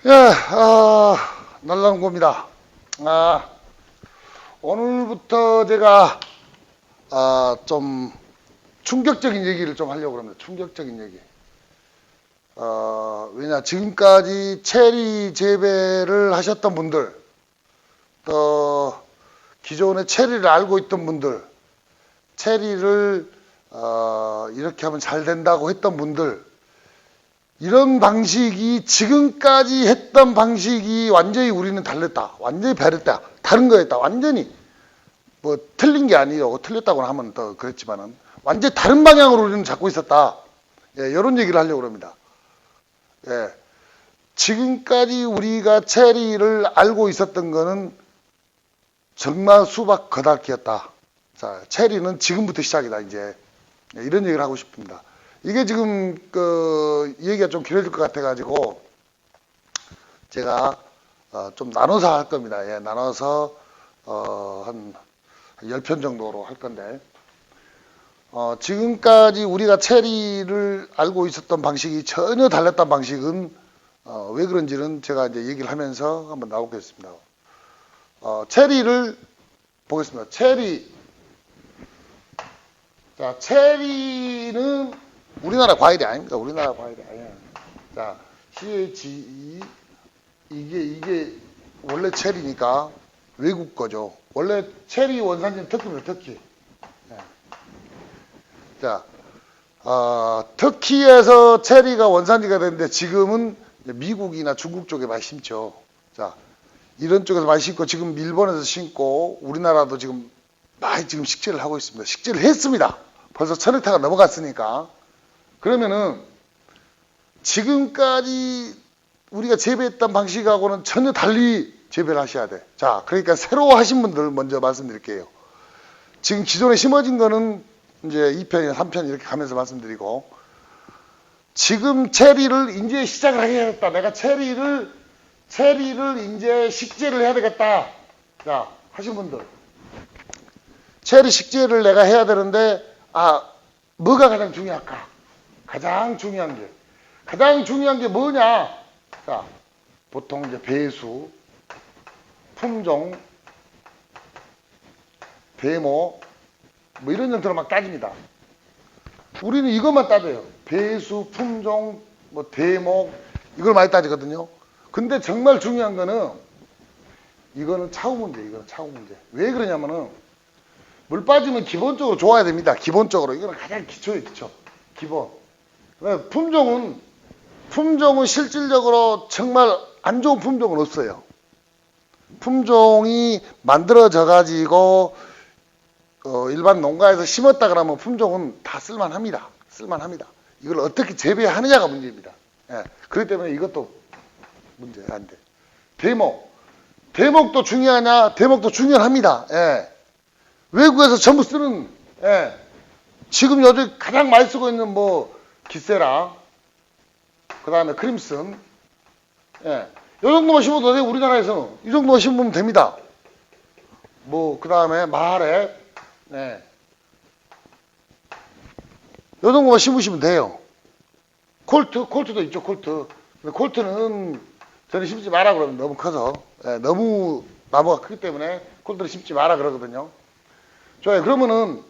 예, 날라온겁니다. 오늘부터 제가, 좀 충격적인 얘기를 좀 하려고 합니다. 충격적인 얘기. 왜냐, 지금까지 체리 재배를 하셨던 분들, 또, 기존에 체리를 알고 있던 분들, 체리를, 이렇게 하면 잘 된다고 했던 분들, 이런 방식이 지금까지 했던 방식이 완전히 우리는 달랐다. 완전히 다르다. 다른 거였다. 완전히 뭐 틀린 게 아니고 틀렸다고 하면 더 그랬지만은 완전히 다른 방향으로 우리는 잡고 있었다. 예, 이런 얘기를 하려고 합니다. 예, 지금까지 우리가 체리를 알고 있었던 거는 정말 수박 겉핥기였다. 자, 체리는 지금부터 시작이다. 이제 이런 얘기를 하고 싶습니다. 이게 지금 얘기가 좀 길어질 것 같아가지고 제가 좀 나눠서 할 겁니다. 예, 나눠서 한 10편 정도로 할 건데 지금까지 우리가 체리를 알고 있었던 방식이 전혀 달랐던 방식은 왜 그런지는 제가 이제 얘기를 하면서 한번 나오겠습니다. 체리를 보겠습니다. 자, 체리는 우리나라 과일이 아닙니다. 우리나라 과일이 아니에요. 자, CHE 이게 원래 체리니까 외국 거죠. 원래 체리 원산지는 터키입니다. 터키. 네. 자, 터키에서 체리가 원산지가 되는데 지금은 미국이나 중국 쪽에 많이 심죠. 자, 이런 쪽에서 많이 심고 지금 일본에서 심고 우리나라도 지금 많이 지금 식재를 하고 있습니다. 식재를 했습니다. 벌써 1000헥타가 넘어갔으니까. 그러면은 지금까지 우리가 재배했던 방식하고는 전혀 달리 재배를 하셔야 돼. 자, 그러니까 새로 하신 분들 먼저 말씀드릴게요. 지금 기존에 심어진 거는 이제 2편이나 3편 이렇게 가면서 말씀드리고 지금 체리를 이제 시작을 하겠다. 내가 체리를 이제 식재를 해야 되겠다. 자, 하신 분들. 체리 식재를 내가 해야 되는데 뭐가 가장 중요할까? 가장 중요한 게 뭐냐? 자, 보통 이제 배수, 품종, 데모, 뭐 이런 형태로 막 따집니다. 우리는 이것만 따져요. 배수, 품종, 뭐 대목, 이걸 많이 따지거든요. 근데 정말 중요한 거는 이거는 차후 문제, 이거는 차후 문제. 왜 그러냐면은 물 빠지면 기본적으로 좋아야 됩니다. 기본적으로. 이거는 가장 기초예요, 기초. 기본. 품종은 실질적으로 정말 안 좋은 품종은 없어요. 품종이 만들어져 가지고 일반 농가에서 심었다 그러면 품종은 다 쓸만합니다. 쓸만합니다. 이걸 어떻게 재배하느냐가 문제입니다. 예, 그렇기 때문에 이것도 문제가 안 돼. 대목도 중요하냐? 대목도 중요합니다. 예. 외국에서 전부 쓰는 지금 요즘 가장 많이 쓰고 있는 뭐 기세라, 그 다음에 크림슨, 이 정도만 심어도 돼요. 우리나라에서는 이 정도만 심으면 됩니다. 뭐 그 다음에 마하렛, 이 정도만 심으시면 돼요. 콜트도 있죠. 콜트. 근데 콜트는 저는 심지 마라 그러면 너무 커서 너무 나무가 크기 때문에 콜트를 심지 마라 그러거든요. 좋아요. 그러면은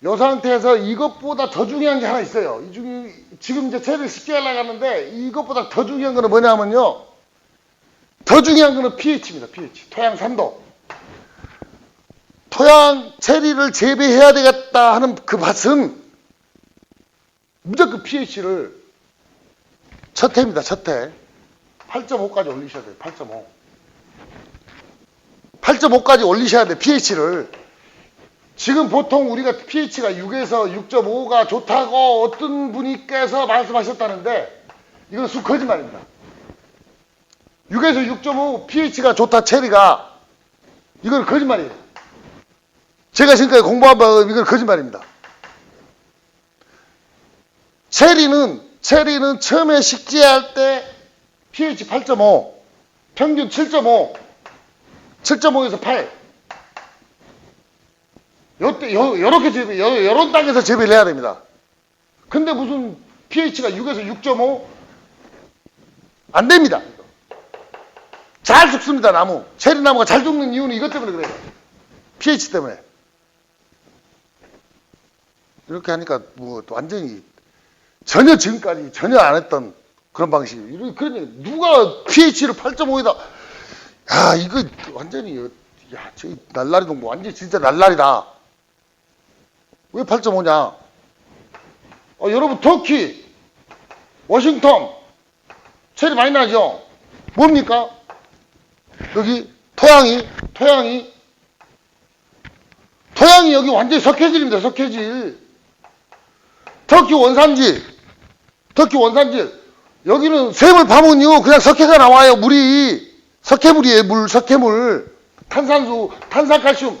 이 상태에서 이것보다 더 중요한 게 하나 있어요. 지금 이제 체리를 쉽게 하려고 하는데 이것보다 더 중요한 거는 뭐냐면요. 더 중요한 거는 pH입니다. pH. 토양 산도. 체리를 재배해야 되겠다 하는 그 밭은 무조건 pH를 첫 해입니다. 첫 해. 8.5까지 올리셔야 돼요. 8.5. 8.5까지 올리셔야 돼요. pH를. 지금 보통 우리가 pH가 6에서 6.5가 좋다고 어떤 분께서 말씀하셨다는데 이건 쑥 거짓말입니다. 6에서 6.5 pH가 좋다 체리가 이건 거짓말이에요. 제가 지금까지 공부한 바 이건 거짓말입니다. 체리는 처음에 식재할 때 pH 8.5 평균 7.5 7.5에서 8 요런 땅에서 재배를 해야 됩니다. 근데 무슨 pH가 6에서 6.5? 안 됩니다. 잘 죽습니다, 나무. 체리나무가 잘 죽는 이유는 이것 때문에 그래요. pH 때문에. 이렇게 하니까 뭐 완전히 전혀 지금까지 전혀 안 했던 그런 방식. 그러니 누가 pH를 8.5에다 야 이거 완전히 야 저 날라리 동부 완전 진짜 날라리다. 왜 8.5냐? 여러분 터키, 워싱턴 체리 많이 나죠? 뭡니까? 여기 토양이 여기 완전히 석회질입니다. 석회질. 터키 원산지 여기는 샘을 파면요 그냥 석회가 나와요. 물이 석회물이에요. 석회물. 탄산수, 탄산칼슘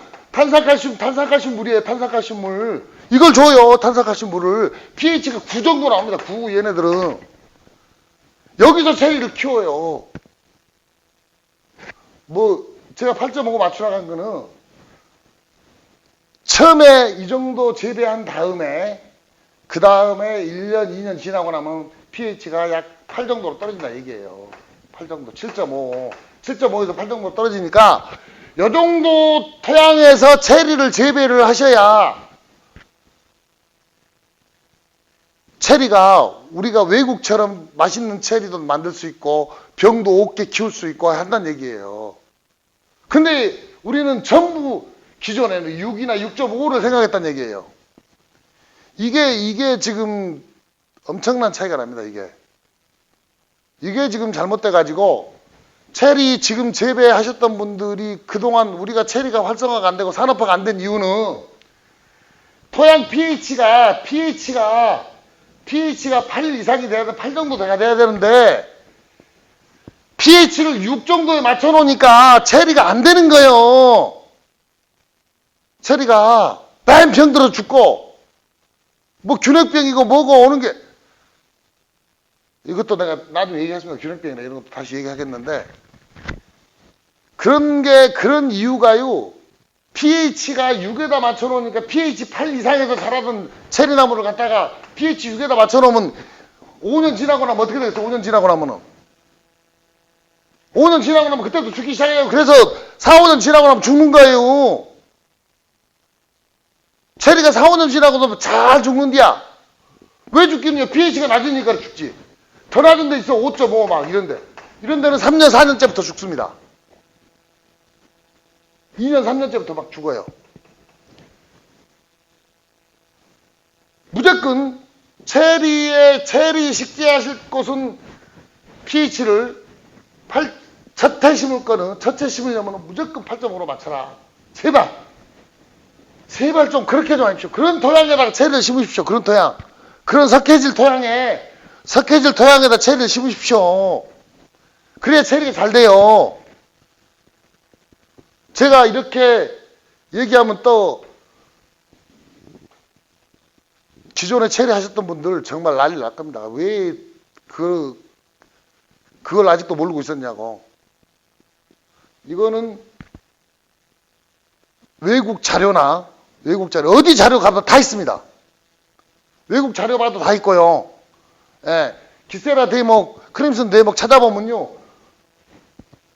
물이에요. 탄산칼슘 물. 이걸 줘요. 탄산칼슘 물을. pH가 9 정도 나옵니다. 9 얘네들은. 여기서 체리를 키워요. 뭐 제가 8.5 맞추라고 한 거는 처음에 이 정도 재배한 다음에 그 다음에 1년, 2년 지나고 나면 pH가 약 8 정도로 떨어진다 얘기예요. 8 정도, 7.5에서 8 정도 떨어지니까 이 정도 토양에서 체리를 재배를 하셔야 체리가 우리가 외국처럼 맛있는 체리도 만들 수 있고 병도 없게 키울 수 있고 한다는 얘기예요. 근데 우리는 전부 기존에는 6이나 6.5를 생각했다는 얘기예요. 이게 지금 엄청난 차이가 납니다, 이게 지금 잘못돼가지고, 체리 지금 재배하셨던 분들이 그동안 우리가 체리가 활성화가 안 되고 산업화가 안 된 이유는 토양 pH가 8 이상이 돼야 돼, 8 정도 돼야 되는데, pH를 6 정도에 맞춰놓으니까 체리가 안 되는 거예요. 체리가 맨 병들어 죽고, 뭐 균핵병이고 뭐고 오는 게, 이것도 내가 나중에 얘기하겠습니다. 균핵병이나 이런 것도 다시 얘기하겠는데, 그런 이유가요, pH가 6에다 맞춰놓으니까 pH 8 이상에서 자라던 체리나무를 갖다가 pH 6에다 맞춰놓으면 5년 지나고 나면 어떻게 되겠어? 5년 지나고 나면은. 5년 지나고 나면 그때도 죽기 시작해요. 그래서 4, 5년 지나고 나면 죽는 거예요. 체리가 4, 5년 지나고 나면 잘 죽는디야. 왜 죽겠냐? pH가 낮으니까 죽지. 더 낮은 데 있어. 5.5 막 이런데. 이런 데는 3년, 4년째부터 죽습니다. 2년, 3년째부터 막 죽어요. 무조건 체리 식재하실 곳은 pH를 첫해 심을 거는 첫해 심으려면 무조건 8.5로 맞춰라. 제발 좀 그렇게 좀 하십시오. 그런 토양에다가 체리를 심으십시오. 그런 토양. 그런 석회질 토양에다 체리를 심으십시오. 그래야 체리가 잘 돼요. 제가 이렇게 얘기하면 또 기존에 체리 하셨던 분들 정말 난리 날 겁니다. 왜 그걸 아직도 모르고 있었냐고. 이거는 외국 자료 어디 자료 가도 다 있습니다. 외국 자료 봐도 다 있고요. 예, 기세라 대목, 크림슨 대목 찾아보면요.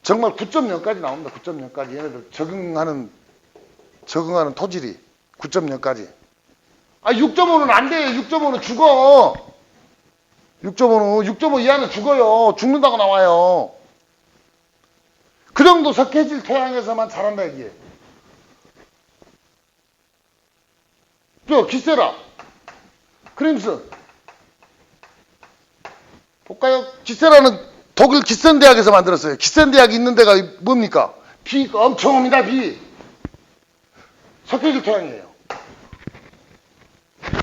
정말 9.0까지 나옵니다. 9.0까지. 얘네들 적응하는 토질이 9.0까지. 6.5는 안 돼요. 6.5는 죽어. 6.5 이하는 죽어요. 죽는다고 나와요. 그 정도 석회질 토양에서만 자란다 이게. 기세라, 크림슨. 볼까요? 기세라는 독일 기센 대학에서 만들었어요. 기센 대학이 있는 데가 뭡니까? 비가 엄청 옵니다. 석회질 토양이에요.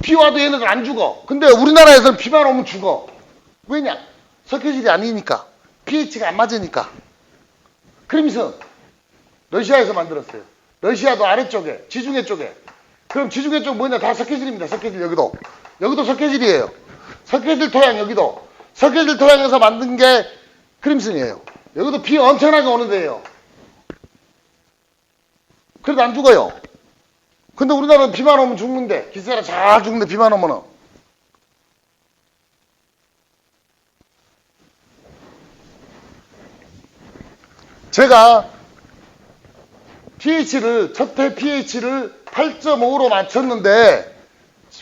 비 와도 얘네들 안 죽어. 근데 우리나라에서는 비만 오면 죽어. 왜냐? 석회질이 아니니까. pH가 안 맞으니까. 크림슨 러시아에서 만들었어요. 러시아도 아래쪽에, 지중해 쪽에. 그럼 지중해 쪽 뭐냐? 다 석회질입니다. 석회질 여기도 석회질이에요. 석회질 토양 여기도. 석회질 토양에서 만든 게 크림슨이에요. 여기도 비 엄청나게 오는 데예요. 그래도 안 죽어요. 근데 우리나라는 비만 오면 죽는데, 기세라 잘 죽는데 비만 오면은. 제가 첫해 pH를 8.5로 맞췄는데,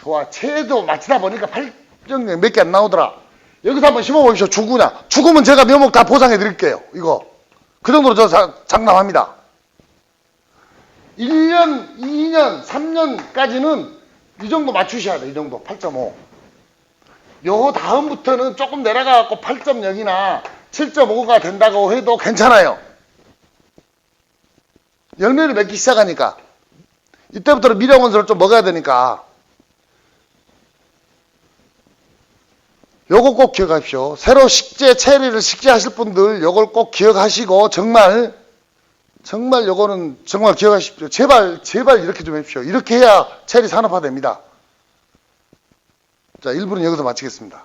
와, 채도 맞추다 보니까 8.0 몇 개 안 나오더라. 여기서 한번 심어보십시오. 죽으냐. 죽으면 제가 묘목 다 보상해 드릴게요. 이거. 그 정도로 저 장담합니다. 1년, 2년, 3년까지는 이 정도 맞추셔야 돼. 이 정도. 8.5. 요 다음부터는 조금 내려가갖고 8.0이나 7.5가 된다고 해도 괜찮아요. 열매를 맺기 시작하니까. 이때부터는 미령원소를 좀 먹어야 되니까. 요거 꼭 기억하십시오. 새로 체리를 식재하실 분들 요걸 꼭 기억하시고 정말 요거는 정말 기억하십시오. 제발 이렇게 좀 해주십시오. 이렇게 해야 체리 산업화 됩니다. 자, 1부는 여기서 마치겠습니다.